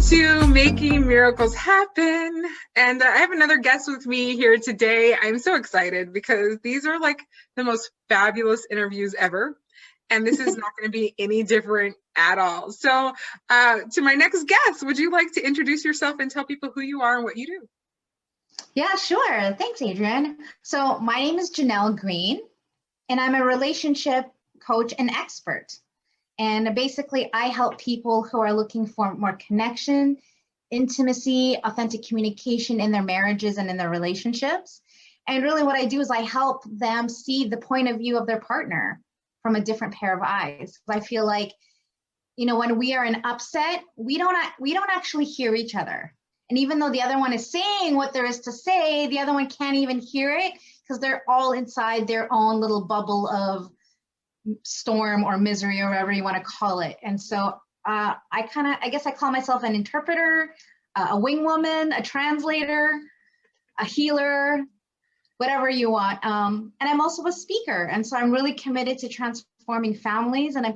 to Making Miracles Happen. And I have another guest with me here today. I'm so excited because these are like the most fabulous interviews ever. And this is not going to be any different at all. So to my next guest, would you like to introduce yourself and tell people who you are and what you do? Yeah, sure. Thanks, Adrienne. So my name is Jeanell Green, and I'm a relationship coach and expert. And basically, I help people who are looking for more connection, intimacy, authentic communication in their marriages and in their relationships. And really what I do is I help them see the point of view of their partner from a different pair of eyes. I feel like, you know, when we are in upset, we don't actually hear each other. And even though the other one is saying what there is to say, the other one can't even hear it because they're all inside their own little bubble of storm or misery or whatever you want to call it. And so I guess I call myself an interpreter, a wing woman, a translator, a healer, whatever you want. And I'm also a speaker. And so I'm really committed to transforming families, and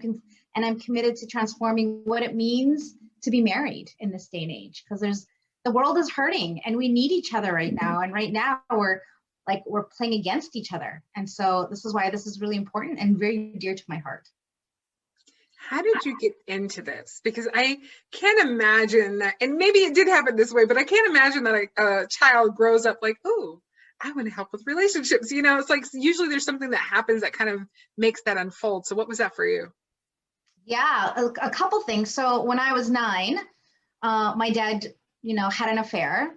I'm committed to transforming what it means to be married in this day and age, because the world is hurting and we need each other right now. And right now we're playing against each other. And so this is why this is really important and very dear to my heart. How did you get into this? Because I can't imagine that, and maybe it did happen this way, but I can't imagine that a child grows up like, oh, I want to help with relationships. You know, it's like usually there's something that happens that kind of makes that unfold. So what was that for you? Yeah, a couple things. So when I was 9, my dad, had an affair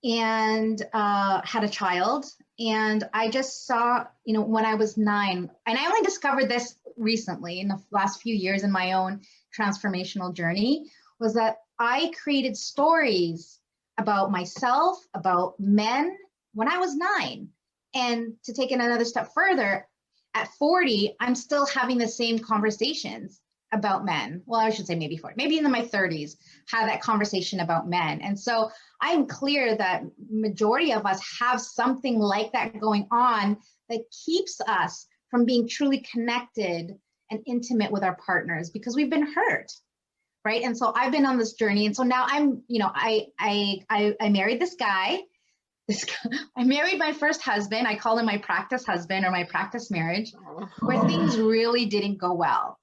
and had a child. And I just saw, when I was 9, and I only discovered this recently in the last few years in my own transformational journey, was that I created stories about myself, about men when I was 9. And to take it another step further, at 40, I'm still having the same conversations about men. Well, I should say maybe 40, maybe in my 30s, have that conversation about men. And so I'm clear that majority of us have something like that going on that keeps us from being truly connected and intimate with our partners because we've been hurt, right? And so I've been on this journey. And so now I'm, I married this guy. I married my first husband. I call him my practice husband or my practice marriage, where things really didn't go well.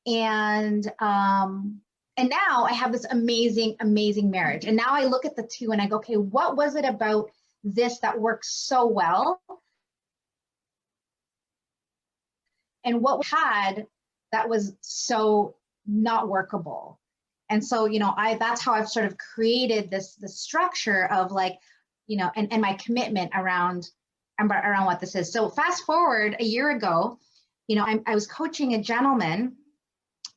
And now I have this amazing, amazing marriage. And now I look at the two and I go, okay, what was it about this that works so well? And what we had that was so not workable? And so, that's how I've sort of created this structure of like, and my commitment around what this is. So fast forward a year ago, I was coaching a gentleman.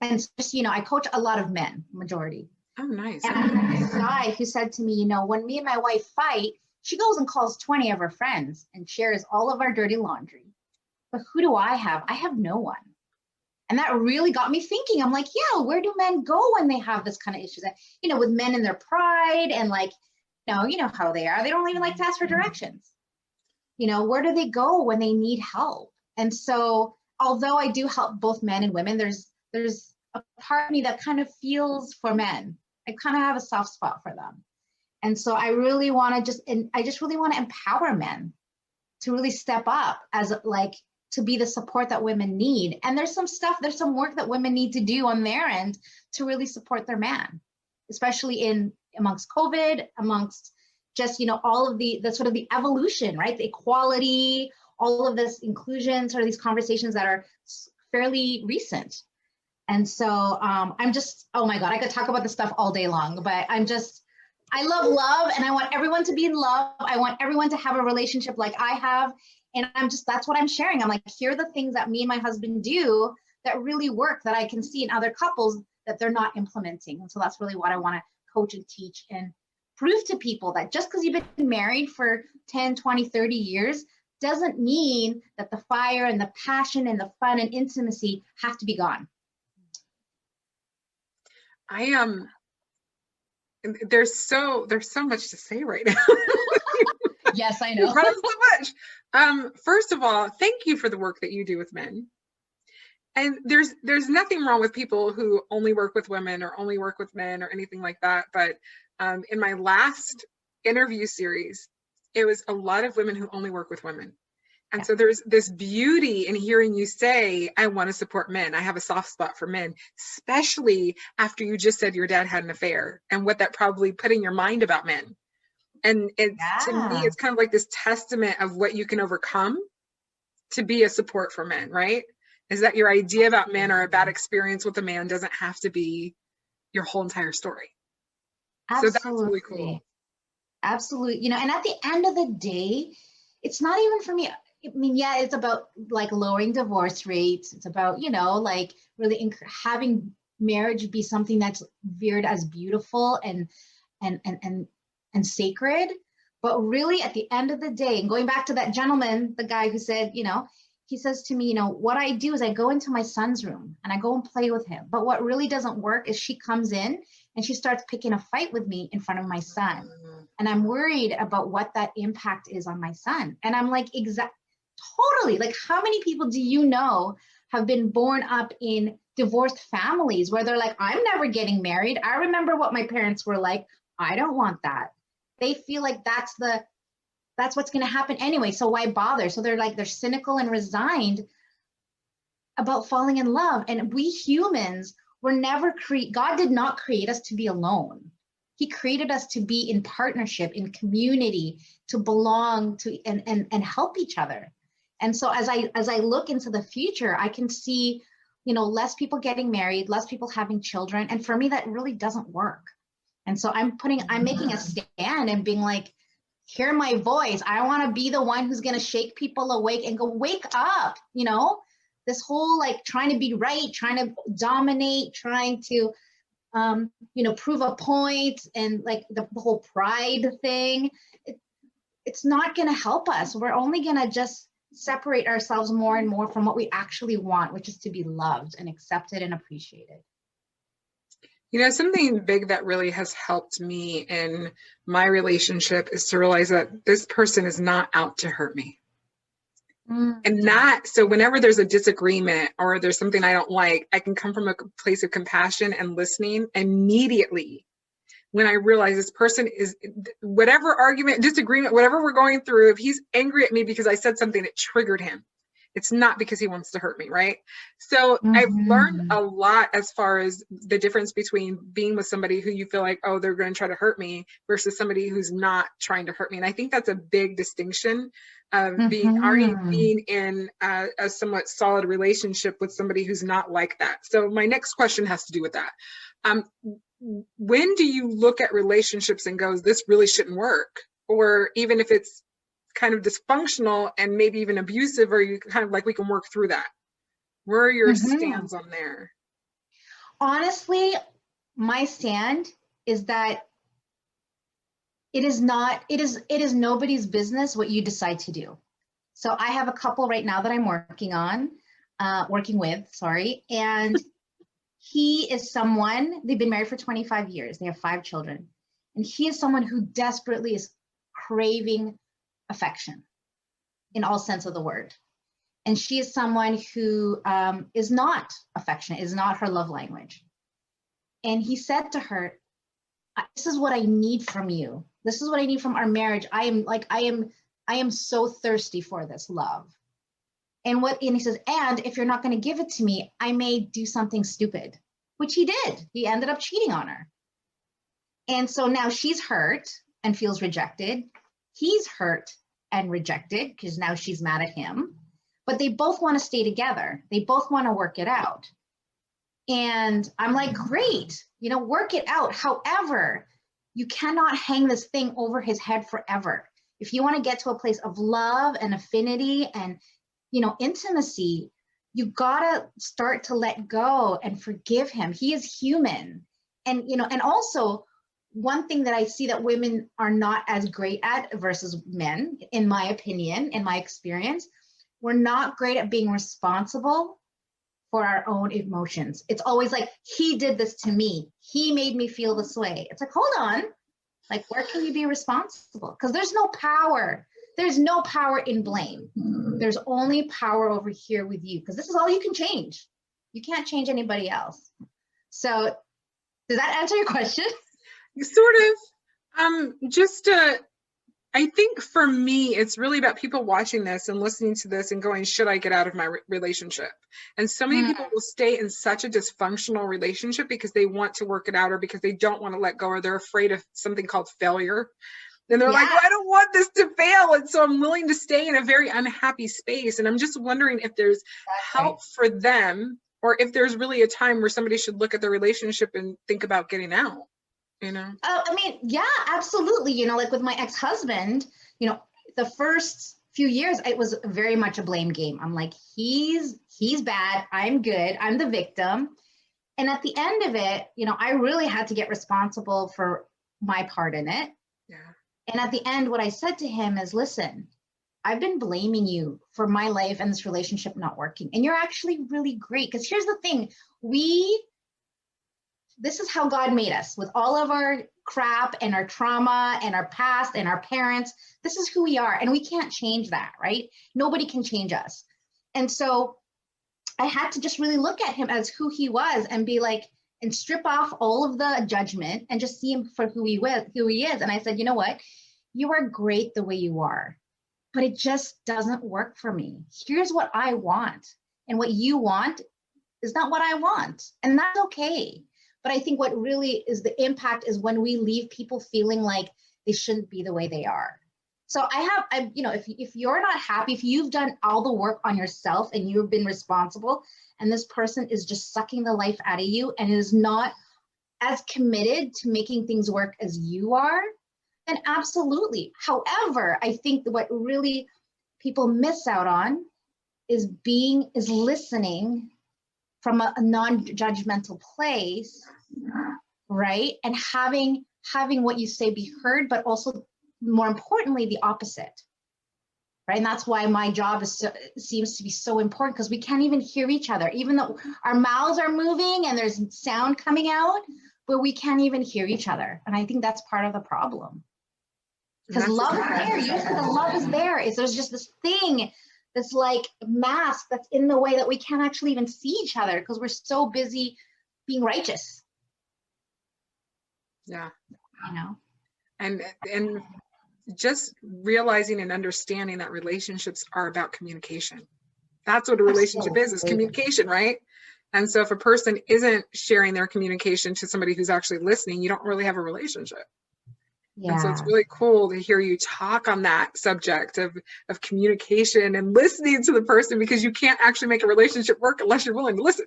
And just, I coach a lot of men, majority. Oh, nice. And I had this guy who said to me, when me and my wife fight, she goes and calls 20 of her friends and shares all of our dirty laundry. But who do I have? I have no one. And that really got me thinking. I'm like, yeah, where do men go when they have this kind of issues? And, with men in their pride and like, you know how they are. They don't even like to ask for directions. Where do they go when they need help? And so, although I do help both men and women, there's a part of me that kind of feels for men. I kind of have a soft spot for them. And so I really want to I just really want to empower men to really step up as to be the support that women need. And there's some work that women need to do on their end to really support their man, especially amongst COVID, amongst just, all of the sort of the evolution, right? The equality, all of this inclusion, sort of these conversations that are fairly recent. And so I'm just, oh my God, I could talk about this stuff all day long, but I love love and I want everyone to be in love. I want everyone to have a relationship like I have. And that's what I'm sharing. I'm like, here are the things that me and my husband do that really work, that I can see in other couples that they're not implementing. And so that's really what I want to coach and teach and prove to people, that just because you've been married for 10, 20, 30 years doesn't mean that the fire and the passion and the fun and intimacy have to be gone. There's so much to say right now. Yes, I know. So much. First of all, thank you for the work that you do with men. And there's nothing wrong with people who only work with women or only work with men or anything like that. But in my last interview series, it was a lot of women who only work with women. And so there's this beauty in hearing you say, I want to support men. I have a soft spot for men, especially after you just said your dad had an affair and what that probably put in your mind about men. And it's, to me, it's kind of like this testament of what you can overcome to be a support for men, right? Is that your idea about men or a bad experience with a man doesn't have to be your whole entire story. Absolutely. So that's really cool. Absolutely. You know, and at the end of the day, it's not even for me. I mean, yeah, it's about like lowering divorce rates. It's about, you know, like really having marriage be something that's veered as beautiful and sacred. But really at the end of the day, and going back to that gentleman, the guy who said, you know, he says to me, you know, what I do is I go into my son's room and I go and play with him. But what really doesn't work is she comes in and she starts picking a fight with me in front of my son. And I'm worried about what that impact is on my son. And I'm like, totally. Like, how many people do you know have been born up in divorced families where they're like, I'm never getting married. I remember what my parents were like. I don't want that. They feel like that's what's going to happen anyway. So why bother? So they're cynical and resigned about falling in love. And we humans were never God did not create us to be alone. He created us to be in partnership, in community, to belong to and help each other. And so as I look into the future, I can see, you know, less people getting married, less people having children. And for me, that really doesn't work. And so I'm making a stand and being like, hear my voice. I want to be the one who's going to shake people awake and go, wake up, you know, this whole like trying to be right, trying to dominate, trying to, you know, prove a point and like the whole pride thing. It's not going to help us. We're only going to just separate ourselves more and more from what we actually want, which is to be loved and accepted and appreciated. You know, something big that really has helped me in my relationship is to realize that this person is not out to hurt me. And so whenever there's a disagreement or there's something I don't like, I can come from a place of compassion and listening immediately. When I realize this person is, whatever argument, disagreement, whatever we're going through, if he's angry at me because I said something that triggered him, it's not because he wants to hurt me, right? So I've learned a lot as far as the difference between being with somebody who you feel like, oh, they're going to try to hurt me versus somebody who's not trying to hurt me. And I think that's a big distinction of being in a somewhat solid relationship with somebody who's not like that. So my next question has to do with that. When do you look at relationships and goes, this really shouldn't work? Or even if it's kind of dysfunctional and maybe even abusive, or you kind of like, we can work through that? Where are your stands on there? Honestly, my stand is that it is nobody's business what you decide to do. So I have a couple right now that I'm working with, and he is someone, they've been married for 25 years. They have 5 children. And he is someone who desperately is craving affection in all sense of the word. And she is someone who is not affectionate, is not her love language. And he said to her, this is what I need from you. This is what I need from our marriage. I am so thirsty for this love. And he says, and if you're not going to give it to me, I may do something stupid, which he did. He ended up cheating on her. And so now she's hurt and feels rejected. He's hurt and rejected because now she's mad at him. But they both want to stay together. They both want to work it out. And I'm like, great, work it out. However, you cannot hang this thing over his head forever. If you want to get to a place of love and affinity and, intimacy, you gotta start to let go and forgive him. He is human. And, and also one thing that I see that women are not as great at versus men, in my opinion, in my experience, we're not great at being responsible for our own emotions. It's always like, he did this to me. He made me feel this way. It's like, hold on. Like, where can you be responsible? Because there's no power. There's no power in blame. There's only power over here with you, because this is all you can change. You can't change anybody else. So does that answer your question? Sort of. I think for me, it's really about people watching this and listening to this and going, should I get out of my relationship? And so many people will stay in such a dysfunctional relationship because they want to work it out, or because they don't want to let go, or they're afraid of something called failure. And they're like, well, I don't want this to fail. And so I'm willing to stay in a very unhappy space. And I'm just wondering if there's help for them, or if there's really a time where somebody should look at their relationship and think about getting out. You know? I mean, yeah, absolutely. You know, like with my ex-husband, you know, the first few years, it was very much a blame game. I'm like, he's bad. I'm good. I'm the victim. And at the end of it, you know, I really had to get responsible for my part in it. Yeah. And at the end, what I said to him is, listen, I've been blaming you for my life and this relationship not working. And you're actually really great. Because here's the thing, this is how God made us, with all of our crap and our trauma and our past and our parents. This is who we are, and we can't change that, right? Nobody can change us. And so I had to just really look at him as who he was and be like, and strip off all of the judgment and just see him for who he is. And I said, you know what? You are great the way you are, but it just doesn't work for me. Here's what I want. And what you want is not what I want. And that's okay. But I think what really is the impact is when we leave people feeling like they shouldn't be the way they are. So you know, if you're not happy, if you've done all the work on yourself and you've been responsible, and this person is just sucking the life out of you and is not as committed to making things work as you are, then absolutely. However, I think what really people miss out on is listening from a non-judgmental place, right? And having what you say be heard, but also more importantly, the opposite, right? And that's why my job seems to be so important, because we can't even hear each other, even though our mouths are moving and there's sound coming out, but we can't even hear each other. And I think that's part of the problem. Because love is there. You said the love is there. There's just this thing that's like mask that's in the way that we can't actually even see each other because we're so busy being righteous. Yeah. You know? And just realizing and understanding that relationships are about communication. That's what a relationship is communication, right? And so if a person isn't sharing their communication to somebody who's actually listening, you don't really have a relationship. Yeah. And so it's really cool to hear you talk on that subject of communication and listening to the person, because you can't actually make a relationship work unless you're willing to listen.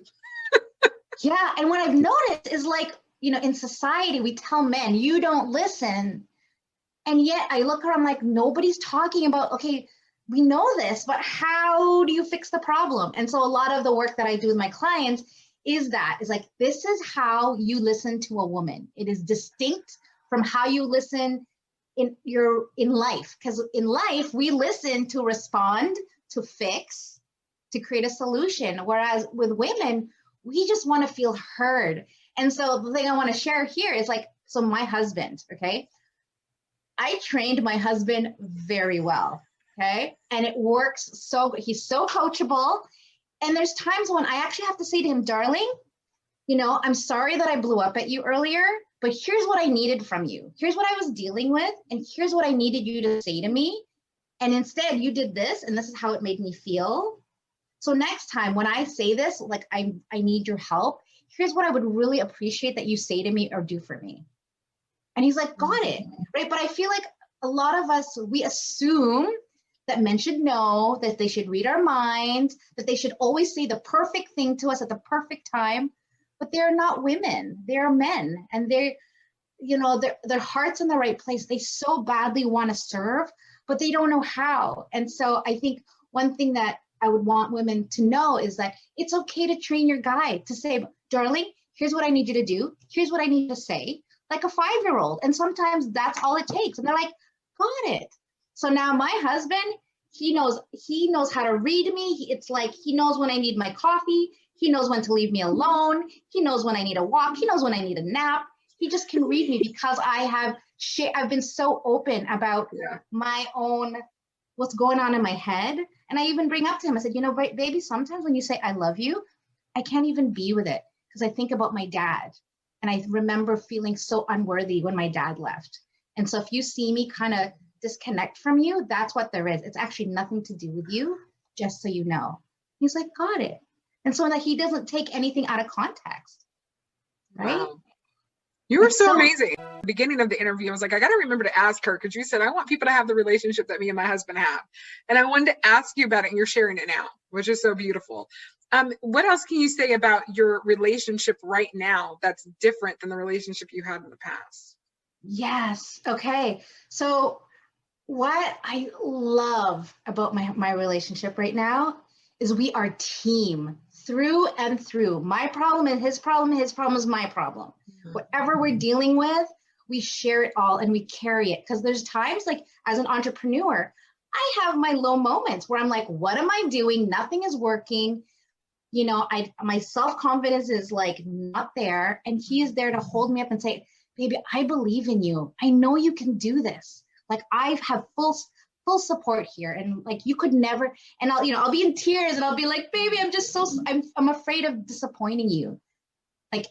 Yeah. And what I've noticed is, like, you know, in society, we tell men, you don't listen. And yet I look around like nobody's talking about, okay, we know this, but how do you fix the problem? And so a lot of the work that I do with my clients is like, this is how you listen to a woman. It is distinct from how you listen in life. Because in life, we listen to respond, to fix, to create a solution. Whereas with women, we just want to feel heard. And so the thing I want to share here is, like, so my husband, okay, I trained my husband very well, okay? And it works so good. He's so coachable. And there's times when I actually have to say to him, darling, you know, I'm sorry that I blew up at you earlier, but here's what I needed from you. Here's what I was dealing with, and here's what I needed you to say to me. And instead you did this, and this is how it made me feel. So next time when I say this, like, I need your help, here's what I would really appreciate that you say to me or do for me. And he's like, got it, right? But I feel like a lot of us, we assume that men should know, that they should read our minds, that they should always say the perfect thing to us at the perfect time. But they're not women, they're men. And they're, you know, their heart's in the right place. They so badly want to serve, but they don't know how. And so I think one thing that I would want women to know is that it's okay to train your guy to say, darling, here's what I need you to do. Here's what I need to say, like a 5-year-old. And sometimes that's all it takes. And they're like, got it. So now my husband, he knows how to read me. It's like, he knows when I need my coffee. He knows when to leave me alone. He knows when I need a walk. He knows when I need a nap. He just can read me because I've been so open about my own, what's going on in my head. And I even bring up to him, I said, you know, baby, sometimes when you say I love you, I can't even be with it because I think about my dad. And I remember feeling so unworthy when my dad left. And so if you see me kind of disconnect from you, that's what there is. It's actually nothing to do with you, just so you know. He's like, got it. And so that he doesn't take anything out of context, right? Wow. You were It's so amazing. At the beginning of the interview, I was like, I got to remember to ask her, because you said, I want people to have the relationship that me and my husband have. And I wanted to ask you about it, and you're sharing it now, which is so beautiful. What else can you say about your relationship right now that's different than the relationship you had in the past? Yes. Okay. So what I love about my relationship right now is we are team through and through. My problem is his problem is my problem. Whatever we're dealing with, we share it all and we carry it. Because there's times, like as an entrepreneur, I have my low moments where I'm like, what am I doing? Nothing is working. You know, my self-confidence is like not there. And he is there to hold me up and say, baby, I believe in you. I know you can do this. Like I have full support here. And like, you could never, and I'll be in tears and I'll be like, baby, I'm afraid of disappointing you. Like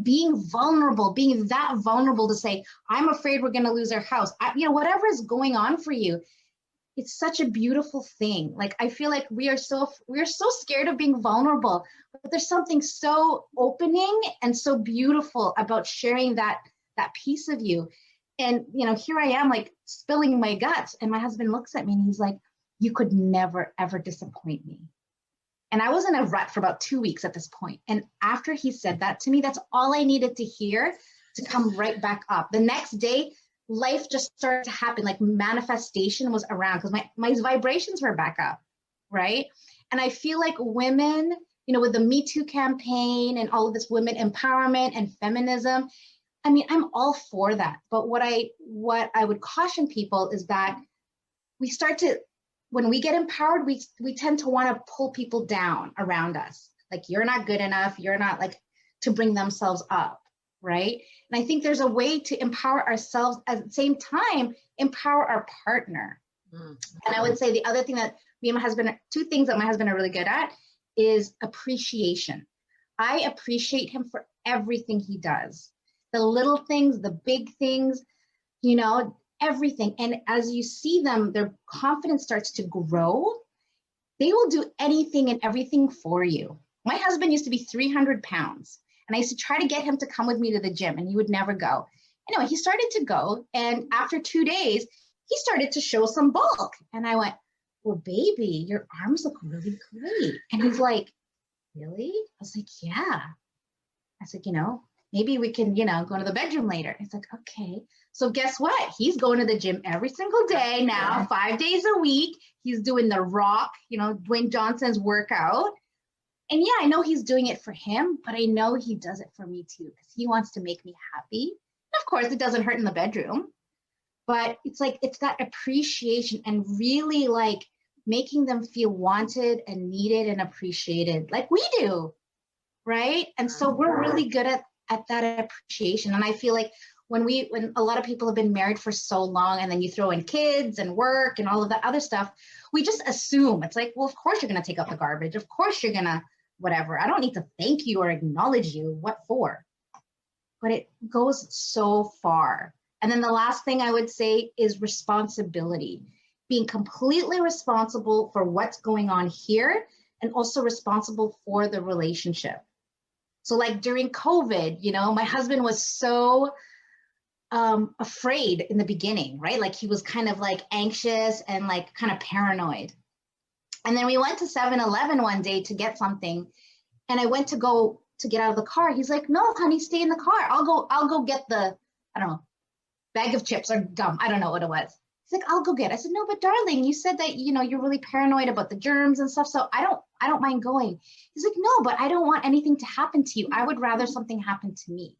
being that vulnerable to say, I'm afraid we're going to lose our house. Whatever is going on for you, it's such a beautiful thing. Like, I feel like we are so scared of being vulnerable, but there's something so opening and so beautiful about sharing that piece of you. And, here I am like spilling my guts, and my husband looks at me and he's like, you could never, ever disappoint me. And I was in a rut for about 2 weeks at this point. And after he said that to me, that's all I needed to hear to come right back up. The next day, life just started to happen, like manifestation was around because my vibrations were back up, right? And I feel like women, with the Me Too campaign and all of this women empowerment and feminism, I mean, I'm all for that. But what I would caution people is that we start to, when we get empowered, we tend to want to pull people down around us. Like, you're not good enough. You're not, like, to bring themselves up, right? And I think there's a way to empower ourselves at the same time, empower our partner. And I would say the other thing that me and my husband, two things that my husband are really good at is appreciation. I appreciate him for everything he does. The little things, the big things, everything. And as you see them, their confidence starts to grow. They will do anything and everything for you. My husband used to be 300 pounds. And I used to try to get him to come with me to the gym, and he would never go. Anyway, he started to go. And after 2 days, he started to show some bulk. And I went, well, baby, your arms look really great. And he's like, really? I was like, yeah. I said, maybe we can, go to the bedroom later. He's like, okay. So guess what? He's going to the gym every single day now, 5 days a week. He's doing the Rock, Dwayne Johnson's workout. And yeah, I know he's doing it for him, but I know he does it for me too, because he wants to make me happy. And of course, it doesn't hurt in the bedroom, but it's like, it's that appreciation and really like making them feel wanted and needed and appreciated like we do, right? And so we're really good at that appreciation. And I feel like when a lot of people have been married for so long, and then you throw in kids and work and all of that other stuff, we just assume it's like, well, of course you're going to take out the garbage. Of course you're going to whatever. I don't need to thank you or acknowledge you. What for? But it goes so far. And then the last thing I would say is responsibility. Being completely responsible for what's going on here, and also responsible for the relationship. So like during COVID, my husband was so afraid in the beginning, right? Like he was kind of like anxious and like kind of paranoid. And then we went to 7-Eleven one day to get something, and I went to get out of the car. He's like, no, honey, stay in the car. I'll go get the, I don't know, bag of chips or gum. I don't know what it was. He's like, I'll go get it. I said, no, but darling, you said that, you're really paranoid about the germs and stuff. So I don't mind going. He's like, no, but I don't want anything to happen to you. I would rather something happen to me.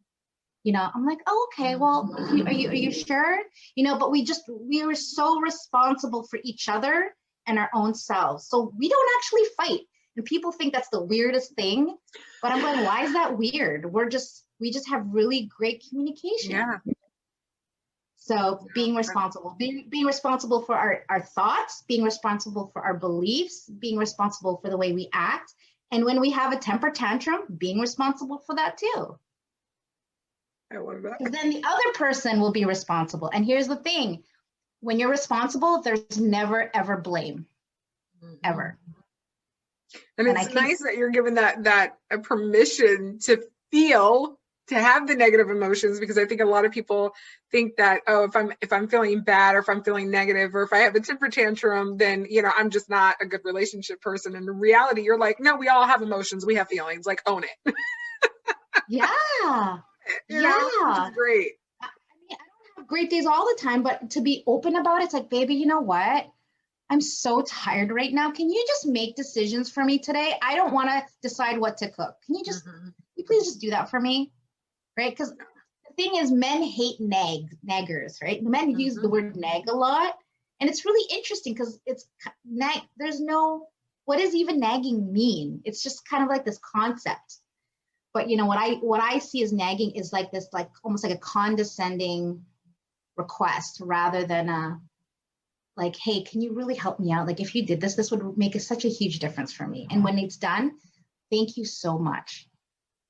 I'm like, oh, okay, well, are you sure? But we were so responsible for each other and our own selves. So we don't actually fight. And people think that's the weirdest thing, but I'm going, why is that weird? We just have really great communication. Yeah. So being responsible, being responsible for our thoughts, being responsible for our beliefs, being responsible for the way we act, And when we have a temper tantrum, being responsible for that too. I love that. Because then the other person will be responsible. And here's the thing, when you're responsible, there's never, ever blame, ever. And it's nice that you're given that a permission to feel, to have the negative emotions, because I think a lot of people think that, oh, if I'm feeling bad, or if I'm feeling negative, or if I have a temper tantrum, then, you know, I'm just not a good relationship person. And in reality, you're like, no, we all have emotions, we have feelings, like, own it. Yeah. You know, which is great. I mean, I don't have great days all the time, but to be open about it, it's like, baby, you know what? I'm so tired right now. Can you just make decisions for me today? I don't want to decide what to cook. Can you just, you please just do that for me? Right? Because the thing is, men hate naggers, right? Men use the word nag a lot. And it's really interesting because it's there's no, what does even nagging mean? It's just kind of like this concept. But you know, what I see as nagging is like this, like almost like a condescending request rather than a, like, hey, can you really help me out? Like, if you did this, this would make such a huge difference for me. And when it's done, thank you so much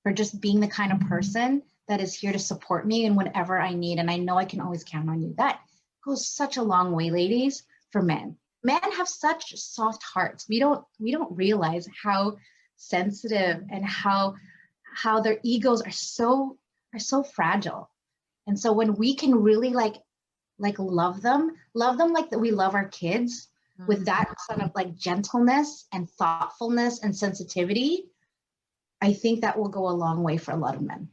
for just being the kind of person that is here to support me in whatever I need. And I know I can always count on you. That goes such a long way, ladies, for men. Men have such soft hearts. We don't realize how sensitive and how their egos are so fragile. And so when we can really like love them like that we love our kids, with that sort of like gentleness and thoughtfulness and sensitivity, I think that will go a long way for a lot of men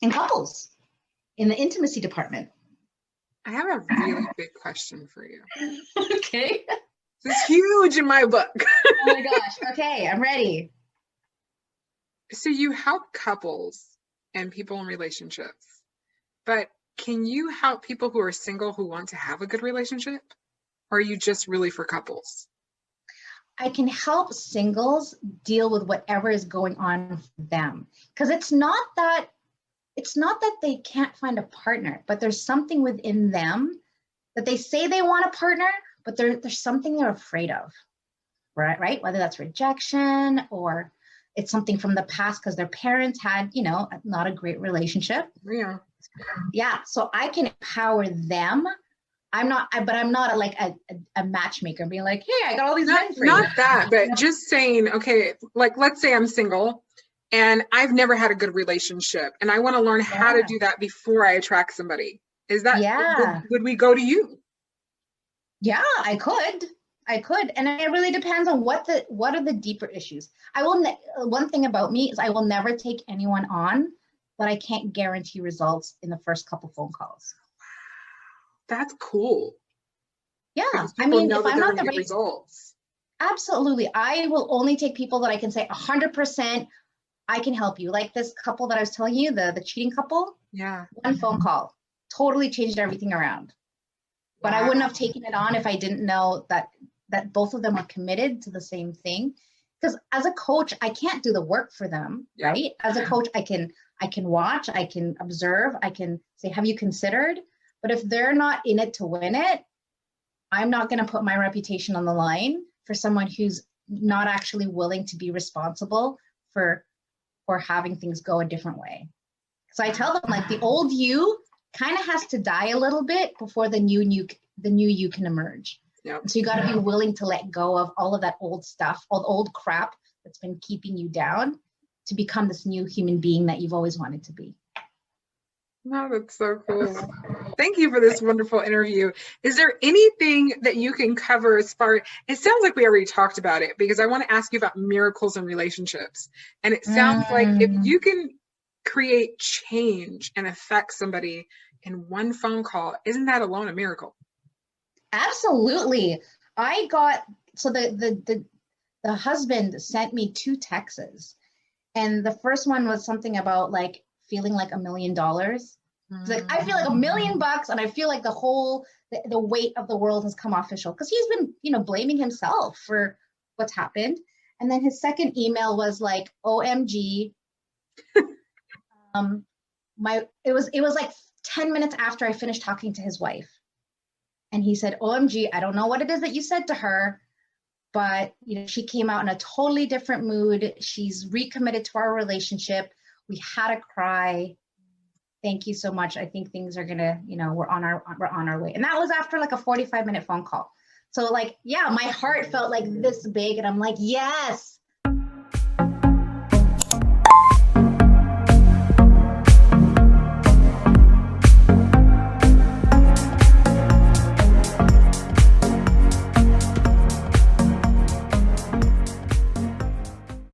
and couples in the intimacy department. I have a really big question for you. Okay. This is huge in my book. Oh my gosh. Okay, I'm ready. So you help couples and people in relationships, but can you help people who are single who want to have a good relationship? Or are you just really for couples? I can help singles deal with whatever is going on for them. Because it's not that they can't find a partner, but there's something within them that they say they want a partner, but there's something they're afraid of, right? Whether that's rejection or it's something from the past because their parents had, you know, not a great relationship. Yeah. So I can empower them. I'm not like a matchmaker being like, hey, I got all these men for you. Not that, but just saying, okay, like, let's say I'm single and I've never had a good relationship and I want to learn how to do that before I attract somebody. Is that, would we go to you? Yeah, I could. And it really depends on what are the deeper issues. One thing about me is I will never take anyone on, but I can't guarantee results in the first couple phone calls. That's cool. Yeah. I mean, if I'm not the right results. Absolutely. I will only take people that I can say 100% I can help you. Like this couple that I was telling you, the cheating couple. Yeah. One phone call totally changed everything around. But I wouldn't have taken it on if I didn't know that both of them are committed to the same thing. Because as a coach, I can't do the work for them, right? As a coach, I can watch, I can observe, I can say, have you considered? But if they're not in it to win it, I'm not going to put my reputation on the line for someone who's not actually willing to be responsible for having things go a different way. So I tell them, like, the old you kind of has to die a little bit before the new you can emerge. Yep. So you got to be willing to let go of all of that old stuff, all the old crap that's been keeping you down, to become this new human being that you've always wanted to be. No, that's so cool. Thank you for this wonderful interview. Is there anything that you can cover as far, it sounds like we already talked about it, because I want to ask you about miracles in relationships. And it sounds like if you can create change and affect somebody in one phone call, isn't that alone a miracle? Absolutely. So the husband sent me 2 texts, and the first one was something about like feeling like $1 million. It's like, I feel like $1 million, and I feel like the weight of the world has come off his shoulder, because he's been, blaming himself for what's happened. And then his second email was like, OMG. It was like 10 minutes after I finished talking to his wife. And he said, OMG, I don't know what it is that you said to her, but you know, she came out in a totally different mood. She's recommitted to our relationship. We had a cry. Thank you so much. I think things are gonna, you know, we're on our way. And that was after like a 45-minute phone call. So like, yeah, my heart felt like this big, and I'm like, yes,